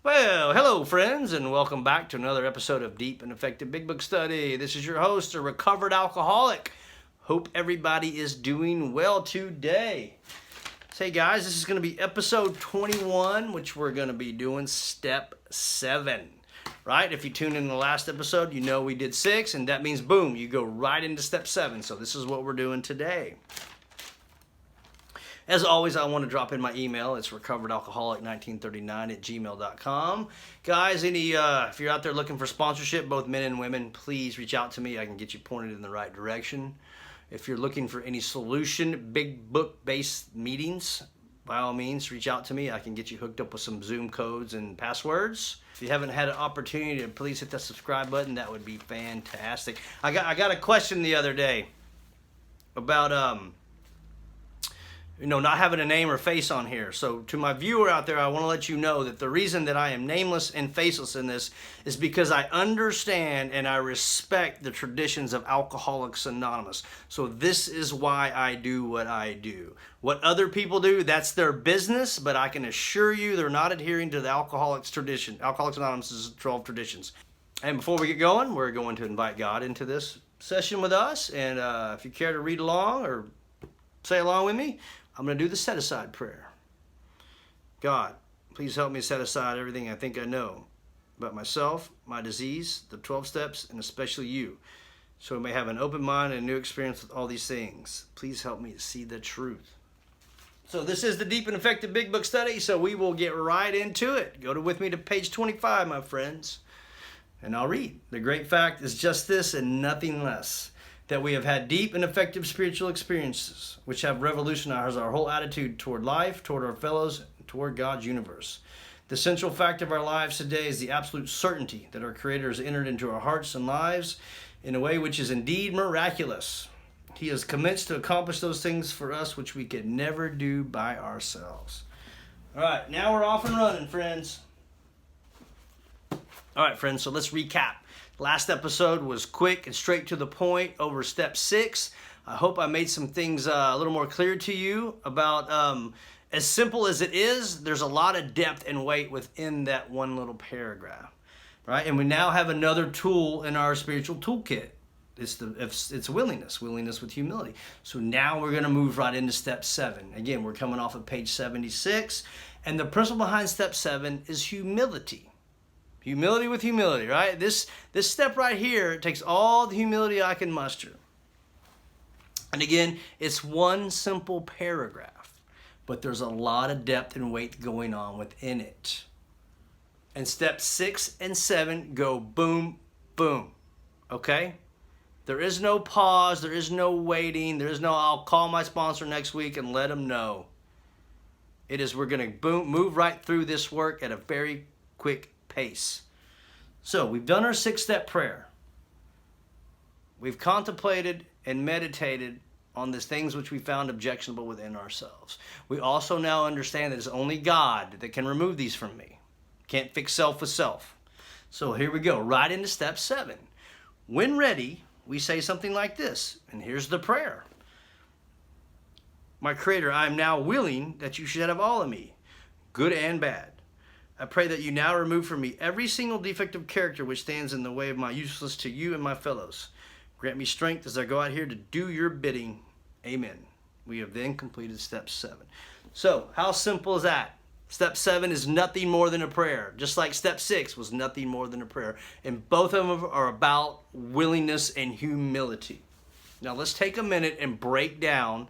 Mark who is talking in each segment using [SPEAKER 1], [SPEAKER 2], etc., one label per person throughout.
[SPEAKER 1] Well, hello, friends, and welcome back to another episode of Deep and Effective Big Book Study. This is your host, a recovered alcoholic. Hope everybody is doing well today. Hey, guys, this is going to be episode 21, which we're going to be doing step 7. Right? If you tuned in the last episode, you know we did 6, and that means, boom, you go right into step 7. So this is what we're doing today. As always, I want to drop in my email. It's recoveredalcoholic1939@gmail.com. Guys, if you're out there looking for sponsorship, both men and women, please reach out to me. I can get you pointed in the right direction. If you're looking for any solution, big book-based meetings, by all means, reach out to me. I can get you hooked up with some Zoom codes and passwords. If you haven't had an opportunity to please hit that subscribe button, that would be fantastic. I got a question the other day about not having a name or face on here. So to my viewer out there, I want to let you know that the reason that I am nameless and faceless in this is because I understand and I respect the traditions of Alcoholics Anonymous. So this is why I do what I do. What other people do, that's their business, but I can assure you they're not adhering to the Alcoholics tradition, Alcoholics Anonymous' 12 traditions. And before we get going, we're going to invite God into this session with us. And if you care to read along or say along with me, I'm going to do the set-aside prayer. God, please help me set aside everything I think I know about myself, my disease, the 12 steps, and especially you, so I may have an open mind and a new experience with all these things. Please help me to see the truth. So this is the Deep and Effective Big Book Study, so we will get right into it. Go with me to page 25, my friends, and I'll read. The great fact is just this and nothing less, that we have had deep and effective spiritual experiences which have revolutionized our whole attitude toward life, toward our fellows, and toward God's universe. The central fact of our lives today is the absolute certainty that our Creator has entered into our hearts and lives in a way which is indeed miraculous. He has commenced to accomplish those things for us which we could never do by ourselves. All right, now we're off and running, friends. All right, friends, so let's recap. Last episode was quick and straight to the point over step 6. I hope I made some things a little more clear to you about as simple as it is, there's a lot of depth and weight within that one little paragraph, right? And we now have another tool in our spiritual toolkit. It's willingness with humility. So now we're going to move right into step 7. Again, we're coming off of page 76, and the principle behind step 7 is humility. Humility with humility, right? This step right here takes all the humility I can muster. And again, it's one simple paragraph, but there's a lot of depth and weight going on within it. And steps 6 and 7 go boom, boom, okay? There is no pause, there is no waiting, there is no I'll call my sponsor next week and let them know. It is we're going to move right through this work at a very quick pace. So we've done our 6-step prayer. We've contemplated and meditated on the things which we found objectionable within ourselves. We also now understand that it's only God that can remove these from me. Can't fix self with self. So here we go, right into step 7. When ready, we say something like this, and here's the prayer. My Creator, I am now willing that you should have all of me, good and bad. I pray that you now remove from me every single defect of character which stands in the way of my usefulness to you and my fellows. Grant me strength as I go out here to do your bidding. Amen. We have then completed step 7. So, how simple is that? Step 7 is nothing more than a prayer, just like step 6 was nothing more than a prayer. And both of them are about willingness and humility. Now, let's take a minute and break down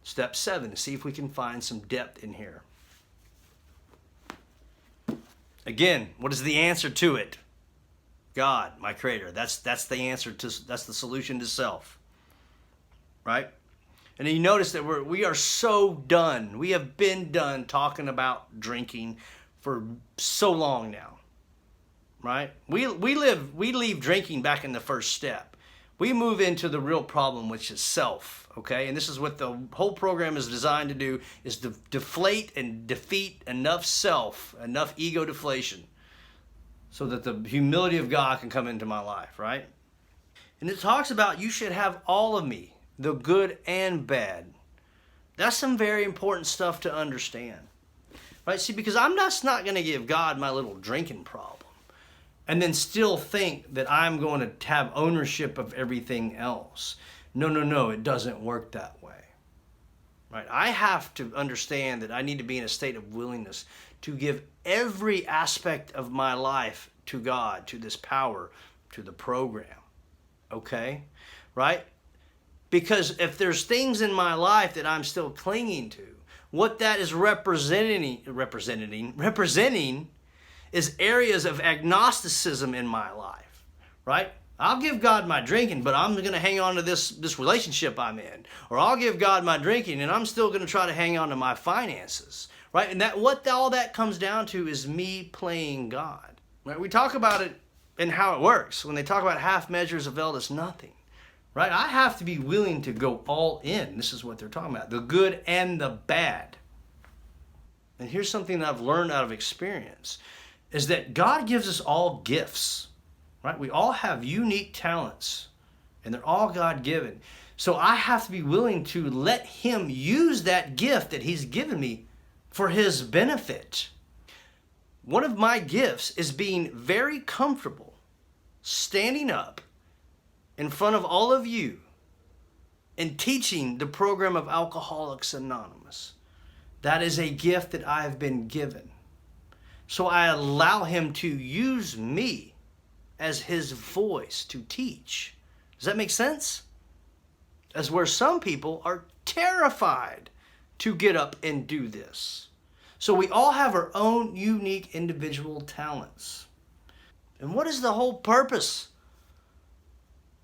[SPEAKER 1] step 7 to see if we can find some depth in here. Again, what is the answer to it? God, my Creator. That's the answer to, that's the solution to self. Right? And you notice that we are so done. We have been done talking about drinking for so long now. Right? We leave drinking back in the first step. We move into the real problem, which is self. Okay, and this is what the whole program is designed to do, is to deflate and defeat enough self, enough ego deflation, so that the humility of God can come into my life, right? And it talks about you should have all of me, the good and bad. That's some very important stuff to understand. Right? See, because I'm just not going to give God my little drinking problem and then still think that I'm going to have ownership of everything else. No, no, no, it doesn't work that way. Right? I have to understand that I need to be in a state of willingness to give every aspect of my life to God, to this power, to the program. Okay? Right? Because if there's things in my life that I'm still clinging to, what that is representing is areas of agnosticism in my life, right? I'll give God my drinking, but I'm going to hang on to this relationship I'm in. Or I'll give God my drinking, and I'm still going to try to hang on to my finances, right? And what all that comes down to is me playing God. Right? We talk about it and how it works. When they talk about half measures avail us nothing, right? I have to be willing to go all in. This is what they're talking about, the good and the bad. And here's something that I've learned out of experience, is that God gives us all gifts, right? We all have unique talents, and they're all God-given. So I have to be willing to let Him use that gift that He's given me for His benefit. One of my gifts is being very comfortable standing up in front of all of you and teaching the program of Alcoholics Anonymous. That is a gift that I have been given. So I allow Him to use me as His voice to teach. Does that make sense? As where some people are terrified to get up and do this. So we all have our own unique individual talents. And what is the whole purpose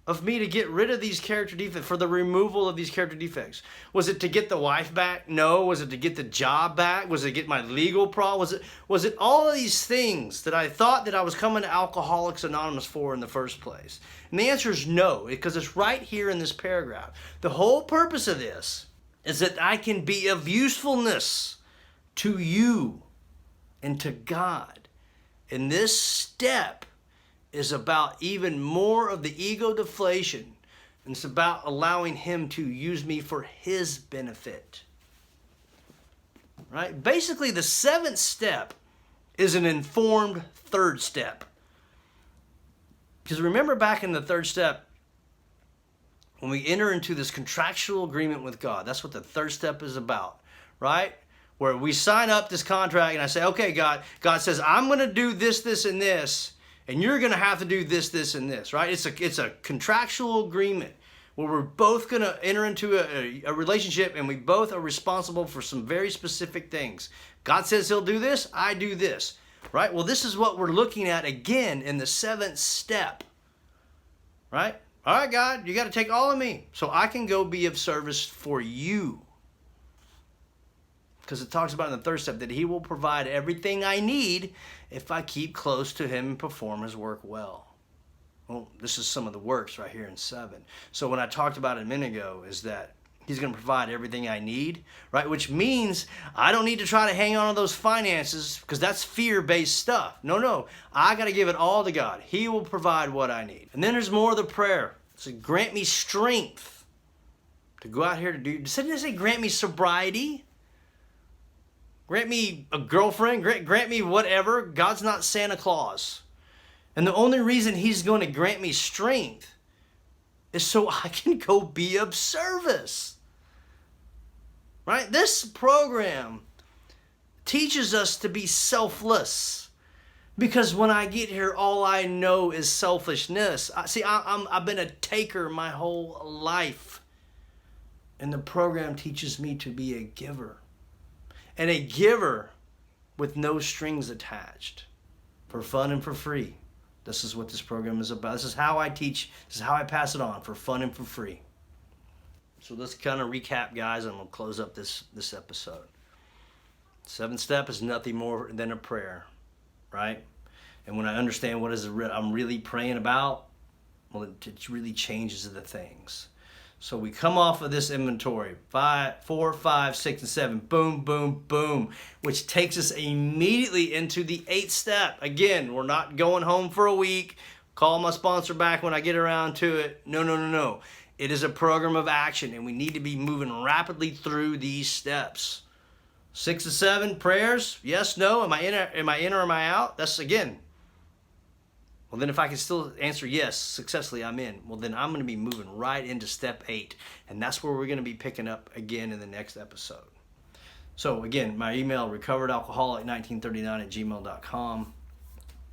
[SPEAKER 1] of me to get rid of these character defects, for the removal of these character defects? Was it to get the wife back? No. Was it to get the job back? Was it to get my legal problem? Was it all of these things that I thought that I was coming to Alcoholics Anonymous for in the first place? And the answer is no, because it's right here in this paragraph. The whole purpose of this is that I can be of usefulness to you and to God. And this step is about even more of the ego deflation. And it's about allowing Him to use me for His benefit. Right? Basically, the seventh step is an informed third step. Because remember back in the third step, when we enter into this contractual agreement with God, that's what the third step is about, right? Where we sign up this contract and I say, okay, God says, I'm going to do this, this, and this. And you're going to have to do this, this, and this, right? It's a contractual agreement where we're both going to enter into a relationship, and we both are responsible for some very specific things. God says He'll do this, I do this, right? Well, this is what we're looking at again in the seventh step, right? All right, God, you got to take all of me so I can go be of service for you. Because it talks about in the third step that He will provide everything I need if I keep close to Him and perform His work well. Well, this is some of the works right here in 7. So when I talked about it a minute ago is that He's going to provide everything I need, right? Which means I don't need to try to hang on to those finances because that's fear-based stuff. No. I got to give it all to God. He will provide what I need. And then there's more of the prayer. So grant me strength to go out here to do. Didn't it say grant me sobriety? Grant me a girlfriend, grant me whatever. God's not Santa Claus. And the only reason He's going to grant me strength is so I can go be of service. Right? This program teaches us to be selfless. Because when I get here, all I know is selfishness. I've been a taker my whole life. And the program teaches me to be a giver. And a giver with no strings attached, for fun and for free. This is what this program is about. This is how I teach. This is how I pass it on, for fun and for free. So let's kind of recap, guys, and we'll close up this episode. Seventh step is nothing more than a prayer, right? And when I understand what is I'm really praying about, well, it really changes the things. So we come off of this inventory, 4, 5, 6, and 7, boom, boom, boom, which takes us immediately into the 8th step. Again, we're not going home for a week, call my sponsor back when I get around to it. No. It is a program of action, and we need to be moving rapidly through these steps. 6 to 7 prayers, yes, no, am I in or am I out? That's again. Well, then if I can still answer yes successfully, I'm in. Well, then I'm going to be moving right into step 8. And that's where we're going to be picking up again in the next episode. So again, my email, recoveredalcoholic1939@gmail.com.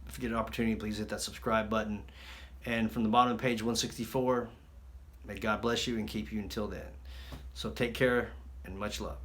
[SPEAKER 1] If you get an opportunity, please hit that subscribe button. And from the bottom of page 164, may God bless you and keep you until then. So take care and much love.